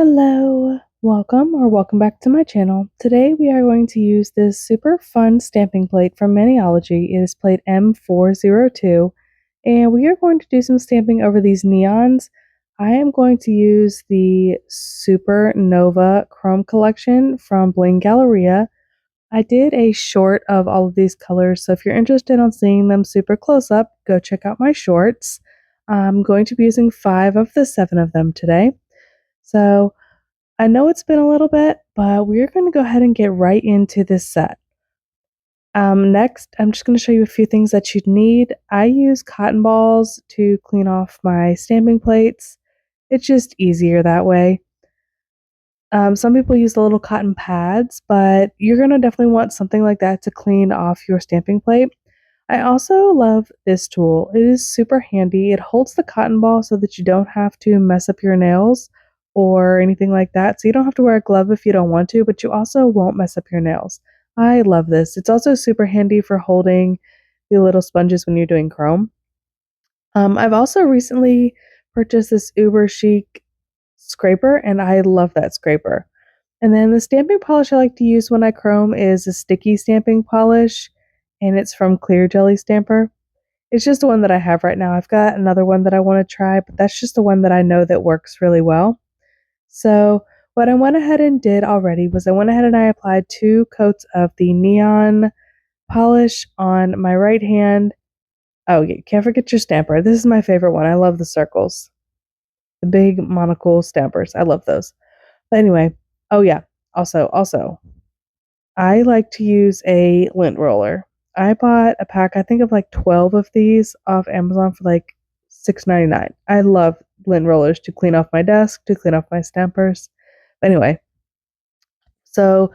Hello, welcome back to my channel. Today we are going to use this super fun stamping plate from Maniology. It is plate M402 and we are going to do some stamping over these neons. I am going to use the Supernova Chrome Collection from Bling Galleria. I did a short of all of these colors, so if you're interested in seeing them super close up, go check out my shorts. I'm going to be using 5 of the 7 of them today. So I know it's been a little bit, but we're going to go ahead and get right into this set. Next, I'm just going to show you a few things that you'd need. I use cotton balls to clean off my stamping plates. It's just easier that way. Some people use the little cotton pads, but you're going to definitely want something like that to clean off your stamping plate. I also love this tool. It is super handy. It holds the cotton ball so that you don't have to mess up your nails or anything like that. So you don't have to wear a glove if you don't want to, but you also won't mess up your nails. I love this. It's also super handy for holding the little sponges when you're doing chrome. I've also recently purchased this uber chic scraper, and I love that scraper. And then the stamping polish I like to use when I chrome is a sticky stamping polish, and it's from Clear Jelly Stamper. It's just the one that I have right now. I've got another one that I want to try, but that's just the one that I know that works really well. So what I went ahead and did already was I went ahead and I applied 2 coats of the neon polish on my right hand. Oh, you can't forget your stamper. This is my favorite one. I love the circles. The big monocle stampers. I love those. But anyway, oh yeah. Also, I like to use a lint roller. I bought a pack, I think of like 12 of these off Amazon for like $6.99. I love lint rollers to clean off my desk, to clean off my stampers. But anyway, so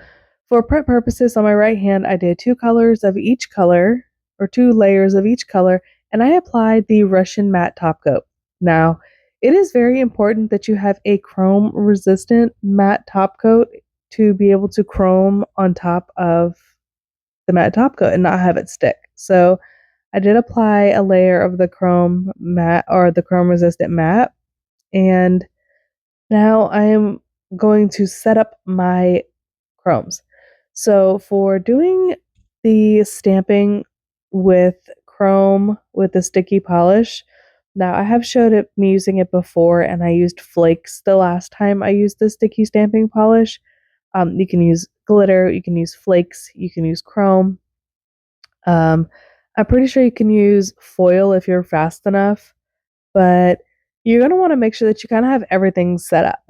for prep purposes on my right hand, I did 2 colors of each color, or 2 layers of each color, and I applied the Russian matte top coat. Now, it is very important that you have a chrome resistant matte top coat to be able to chrome on top of the matte top coat and not have it stick. So I did apply a layer of the chrome matte or the chrome resistant matte, and now I am going to set up my chromes. So for doing the stamping with chrome with the sticky polish, now I have showed it me using it before, and I used flakes the last time I used the sticky stamping polish. You can use glitter, you can use flakes, you can use chrome. I'm pretty sure you can use foil if you're fast enough, but you're going to want to make sure that you kind of have everything set up.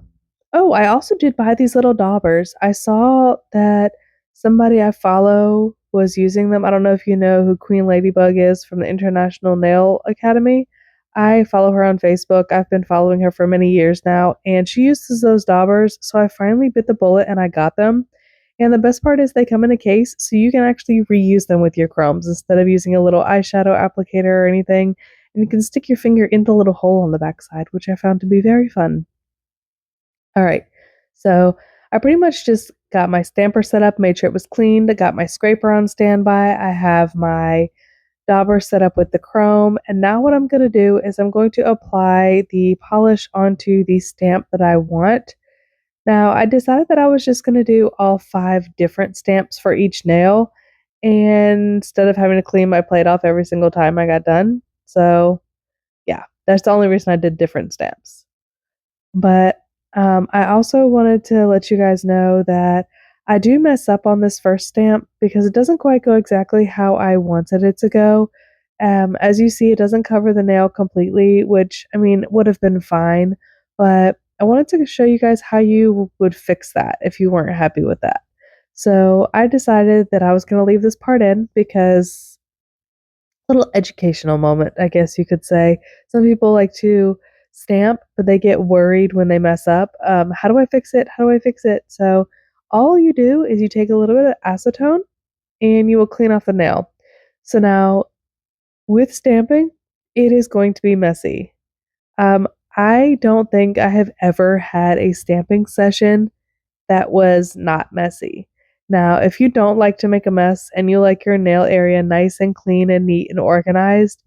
Oh, I also did buy these little daubers. I saw that somebody I follow was using them. I don't know if you know who Queen Ladybug is from the International Nail Academy. I follow her on Facebook. I've been following her for many years now, and she uses those daubers, so I finally bit the bullet and I got them. And the best part is they come in a case, so you can actually reuse them with your chromes instead of using a little eyeshadow applicator or anything. And you can stick your finger in the little hole on the backside, which I found to be very fun. All right, so I pretty much just got my stamper set up, made sure it was cleaned. I got my scraper on standby. I have my dauber set up with the chrome. And now what I'm going to do is I'm going to apply the polish onto the stamp that I want. Now, I decided that I was just going to do all 5 different stamps for each nail, and instead of having to clean my plate off every single time I got done. So, yeah, that's the only reason I did different stamps. But I also wanted to let you guys know that I do mess up on this first stamp because it doesn't quite go exactly how I wanted it to go. As you see, it doesn't cover the nail completely, which, I mean, would have been fine, but I wanted to show you guys how you would fix that if you weren't happy with that. So I decided that I was going to leave this part in because little educational moment, I guess you could say. Some people like to stamp, but they get worried when they mess up. How do I fix it? How do I fix it? So all you do is you take a little bit of acetone and you will clean off the nail. So now with stamping, it is going to be messy. Um, I don't think I have ever had a stamping session that was not messy. Now, if you don't like to make a mess and you like your nail area nice and clean and neat and organized,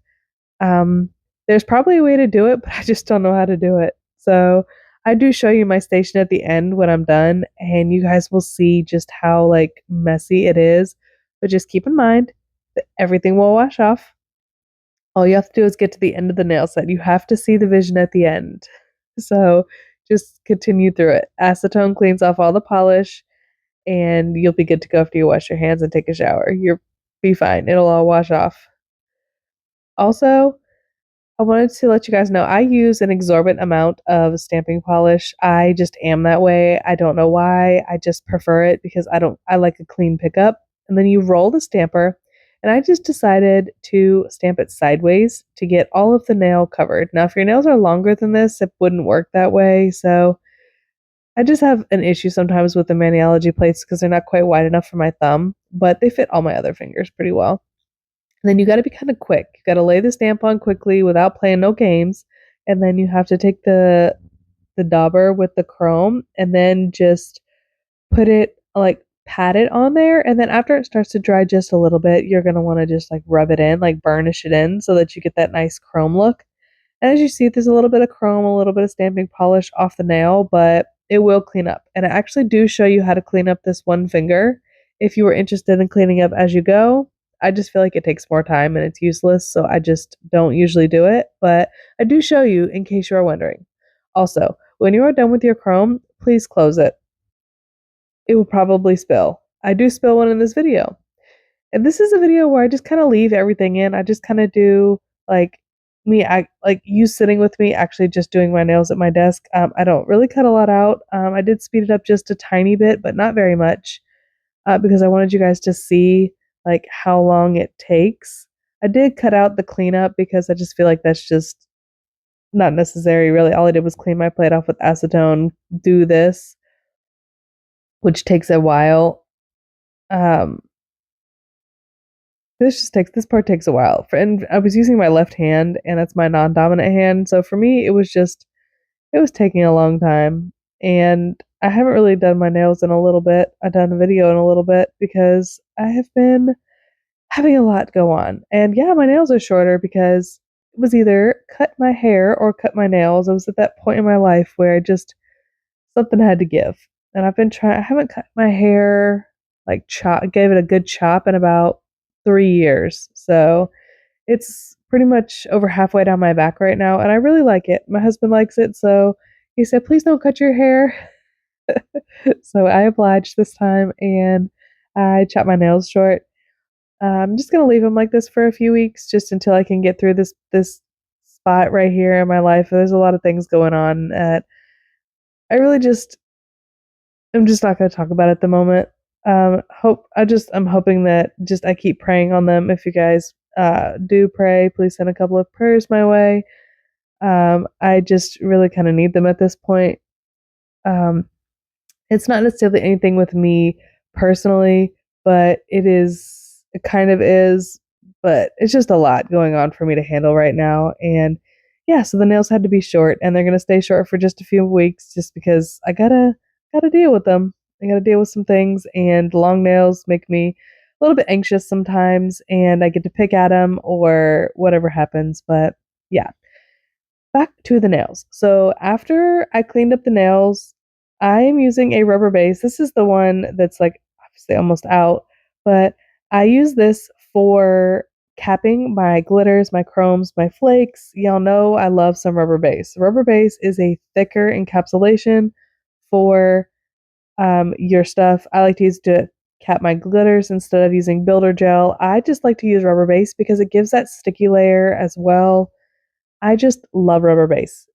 there's probably a way to do it, but I just don't know how to do it. So I do show you my station at the end when I'm done, and you guys will see just how like messy it is. But just keep in mind that everything will wash off. All you have to do is get to the end of the nail set. You have to see the vision at the end. So just continue through it. Acetone cleans off all the polish, and you'll be good to go after you wash your hands and take a shower. You'll be fine. It'll all wash off. Also, I wanted to let you guys know I use an exorbitant amount of stamping polish. I just am that way. I don't know why. I just prefer it because I like a clean pickup. And then you roll the stamper, and I just decided to stamp it sideways to get all of the nail covered. Now, if your nails are longer than this, it wouldn't work that way. So I just have an issue sometimes with the Maniology plates because they're not quite wide enough for my thumb, but they fit all my other fingers pretty well. And then you got to be kind of quick. You got to lay the stamp on quickly without playing no games, and then you have to take the dauber with the chrome and then just put it like pat it on there, and then after it starts to dry just a little bit, you're going to want to just like rub it in, like burnish it in so that you get that nice chrome look. And as you see, there's a little bit of chrome, a little bit of stamping polish off the nail, but it will clean up. And I actually do show you how to clean up this one finger if you were interested in cleaning up as you go. I just feel like it takes more time and it's useless, so I just don't usually do it, but I do show you in case you are wondering. Also, when you are done with your chrome, please close it. It will probably spill. I do spill one in this video. And this is a video where I just kind of leave everything in. I just kind of do like I like you sitting with me actually just doing my nails at my desk. I don't really cut a lot out. I did speed it up just a tiny bit, but not very much, because I wanted you guys to see like how long it takes. I did cut out the cleanup because I just feel like that's just not necessary. Really, all I did was clean my plate off with acetone, do this, which takes a while. Um, this part takes a while. And I was using my left hand, and that's my non-dominant hand. So for me, it was taking a long time. And I haven't really done my nails in a little bit. I've done a video in a little bit because I have been having a lot go on. And yeah, my nails are shorter because it was either cut my hair or cut my nails. I was at that point in my life where I just something had to give. And I haven't cut my hair like gave it a good chop in about 3 years. So it's pretty much over halfway down my back right now, and I really like it. My husband likes it, so he said, please don't cut your hair. So I obliged this time, and I chopped my nails short. I'm just gonna leave them like this for a few weeks, just until I can get through this spot right here in my life. There's a lot of things going on that I really just I'm just not gonna talk about at the moment. I'm hoping that just I keep praying on them. If you guys do pray, please send a couple of prayers my way. I just really kind of need them at this point. Um, it's not necessarily anything with me personally, but it kind of is, but it's just a lot going on for me to handle right now. And yeah, so the nails had to be short, and they're gonna stay short for just a few weeks, just because I gotta deal with them. I gotta deal with some things, and long nails make me a little bit anxious sometimes, and I get to pick at them or whatever happens. But yeah, back to the nails. So after I cleaned up the nails, I am using a rubber base. This is the one that's like obviously almost out, but I use this for capping my glitters, my chromes, my flakes. Y'all know I love some rubber base. Rubber base is a thicker encapsulation for your stuff. I like to use to cap my glitters instead of using builder gel. I just like to use rubber base because it gives that sticky layer as well. I just love rubber base.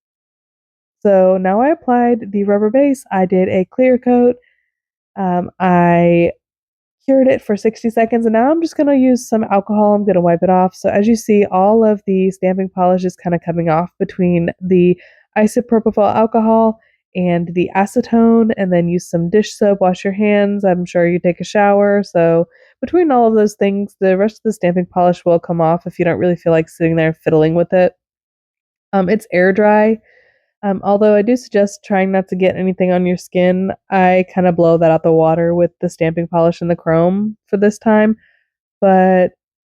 So now I applied the rubber base. I did a clear coat. I cured it for 60 seconds, and now I'm just going to use some alcohol. I'm going to wipe it off. So as you see, all of the stamping polish is kind of coming off between the isopropyl alcohol and the acetone, and then use some dish soap, wash your hands. I'm sure you take a shower. So between all of those things, the rest of the stamping polish will come off if you don't really feel like sitting there fiddling with it. It's air dry. Although I do suggest trying not to get anything on your skin. I kind of blow that out the water with the stamping polish and the chrome for this time. But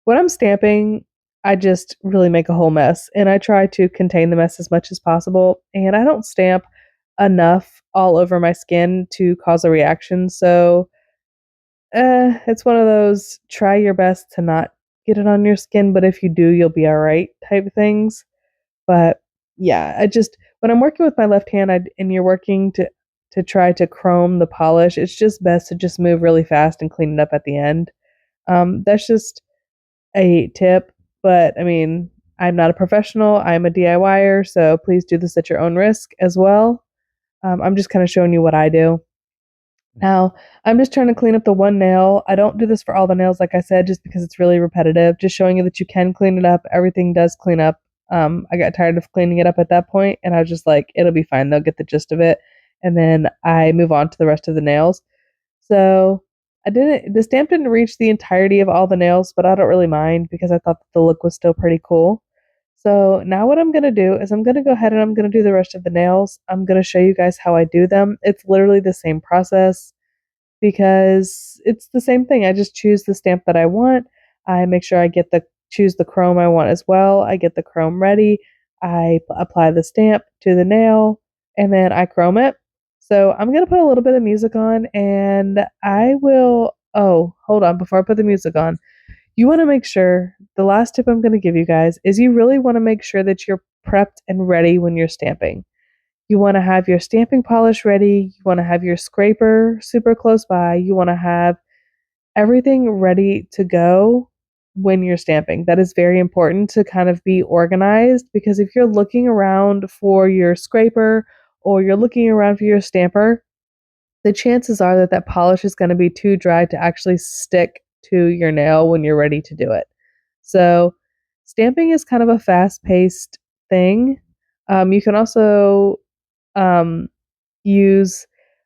when I'm stamping, I just really make a whole mess, and I try to contain the mess as much as possible. And I don't stamp enough all over my skin to cause a reaction. So it's one of those try your best to not get it on your skin, but if you do, you'll be all right type things. But yeah, I just when I'm working with my left hand and you're working to try to chrome the polish, it's just best to just move really fast and clean it up at the end. That's just a tip, but I mean, I'm not a professional. I'm a DIYer, so please do this at your own risk as well. I'm just kind of showing you what I do. Now, I'm just trying to clean up the one nail. I don't do this for all the nails, like I said, just because it's really repetitive. Just showing you that you can clean it up. Everything does clean up. I got tired of cleaning it up at that point, and I was just like, it'll be fine. They'll get the gist of it. And then I move on to the rest of the nails. So the stamp didn't reach the entirety of all the nails, but I don't really mind because I thought that the look was still pretty cool. So now what I'm going to do is I'm going to go ahead and I'm going to do the rest of the nails. I'm going to show you guys how I do them. It's literally the same process because it's the same thing. I just choose the stamp that I want. I make sure I choose the chrome I want as well. I get the chrome ready. I apply the stamp to the nail and then I chrome it. So I'm going to put a little bit of music on and I will oh, hold on before I put the music on. You want to make sure the last tip I'm going to give you guys is you really want to make sure that you're prepped and ready when you're stamping. You want to have your stamping polish ready. You want to have your scraper super close by. You want to have everything ready to go when you're stamping. That is very important to kind of be organized because if you're looking around for your scraper or you're looking around for your stamper, the chances are that that polish is going to be too dry to actually stick to your nail when you're ready to do it. So, stamping is kind of a fast paced thing. You can also um, use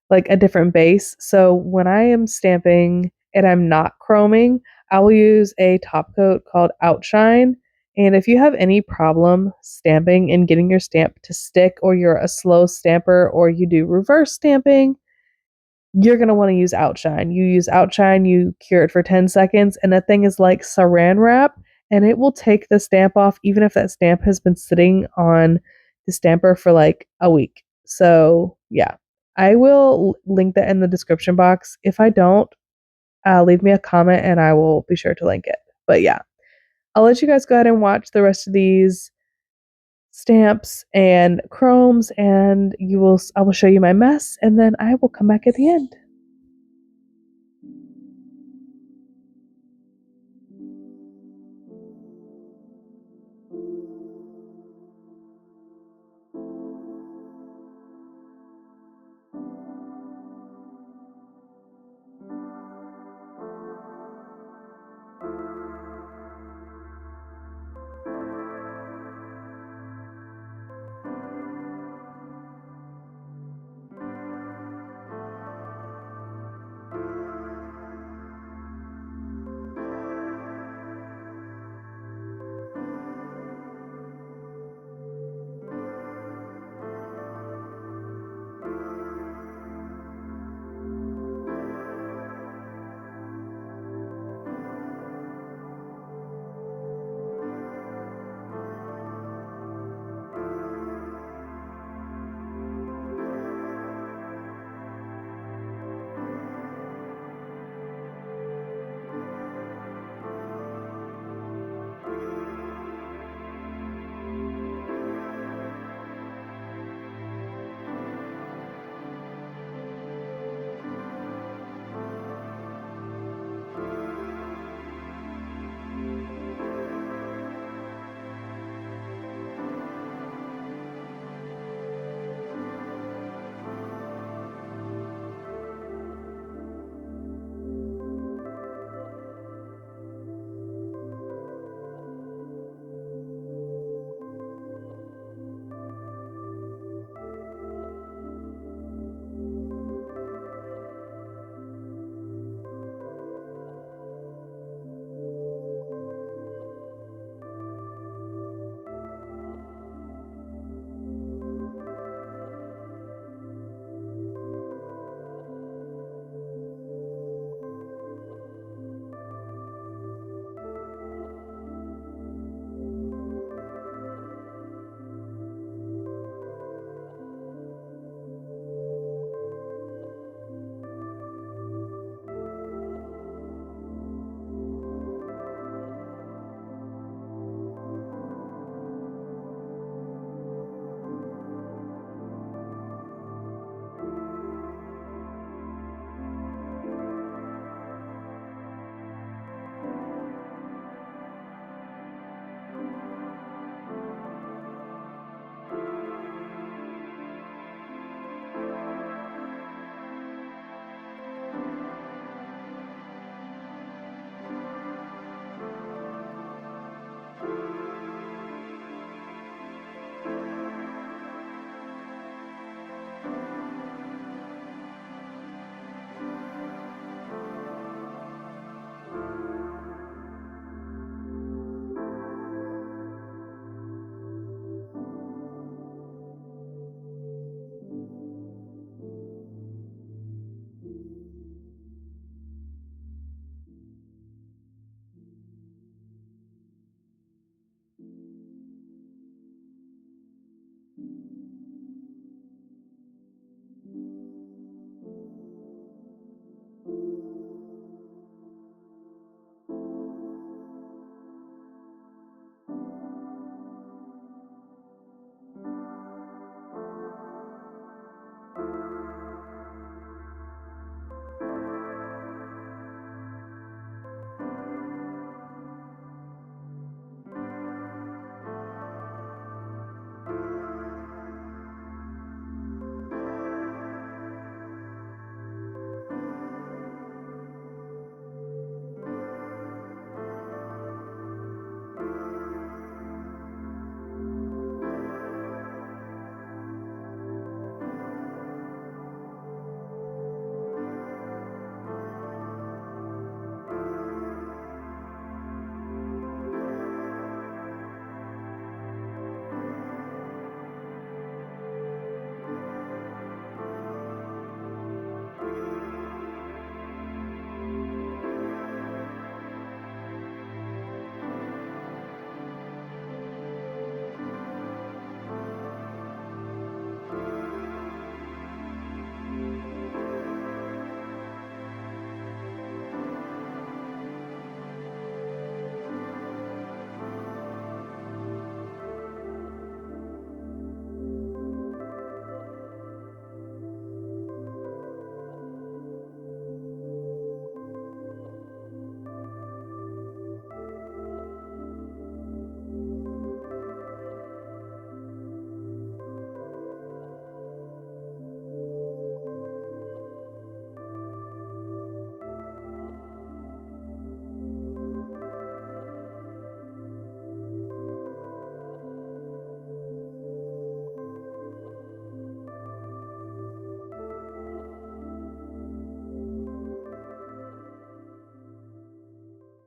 like a different base. So when I am stamping and I'm not chroming, I will use a top coat called Outshine. And if you have any problem stamping and getting your stamp to stick, or you're a slow stamper, or you do reverse stamping, you're going to want to use Outshine. You use Outshine, you cure it for 10 seconds, and that thing is like saran wrap, and it will take the stamp off even if that stamp has been sitting on the stamper for like a week. So, yeah, I will link that in the description box. If I don't, leave me a comment and I will be sure to link it. But yeah, I'll let you guys go ahead and watch the rest of these stamps and chromes and I will show you my mess and then I will come back at the end.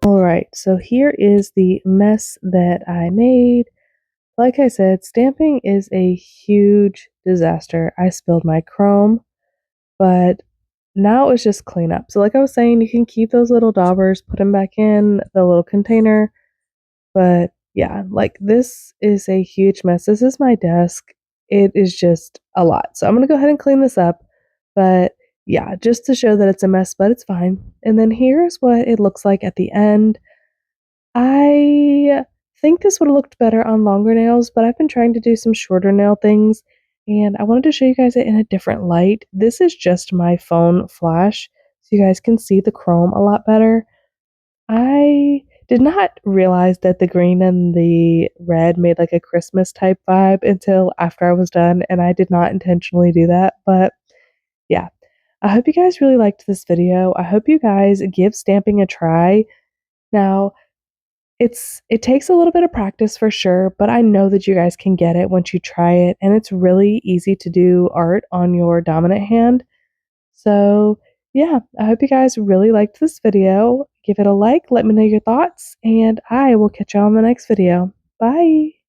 Alright, so here is the mess that I made. Like I said, stamping is a huge disaster. I spilled my chrome, but now it's just cleanup. So like I was saying, you can keep those little daubers, put them back in the little container. But yeah, like this is a huge mess. This is my desk. It is just a lot. So I'm going to go ahead and clean this up. But yeah, just to show that it's a mess, but it's fine. And then here's what it looks like at the end. I think this would have looked better on longer nails, but I've been trying to do some shorter nail things, and I wanted to show you guys it in a different light. This is just my phone flash, so you guys can see the chrome a lot better. I did not realize that the green and the red made like a Christmas type vibe until after I was done, and I did not intentionally do that, but yeah. I hope you guys really liked this video. I hope you guys give stamping a try. Now, it takes a little bit of practice for sure, but I know that you guys can get it once you try it, and it's really easy to do art on your dominant hand. So, yeah, I hope you guys really liked this video. Give it a like, let me know your thoughts, and I will catch you on the next video. Bye!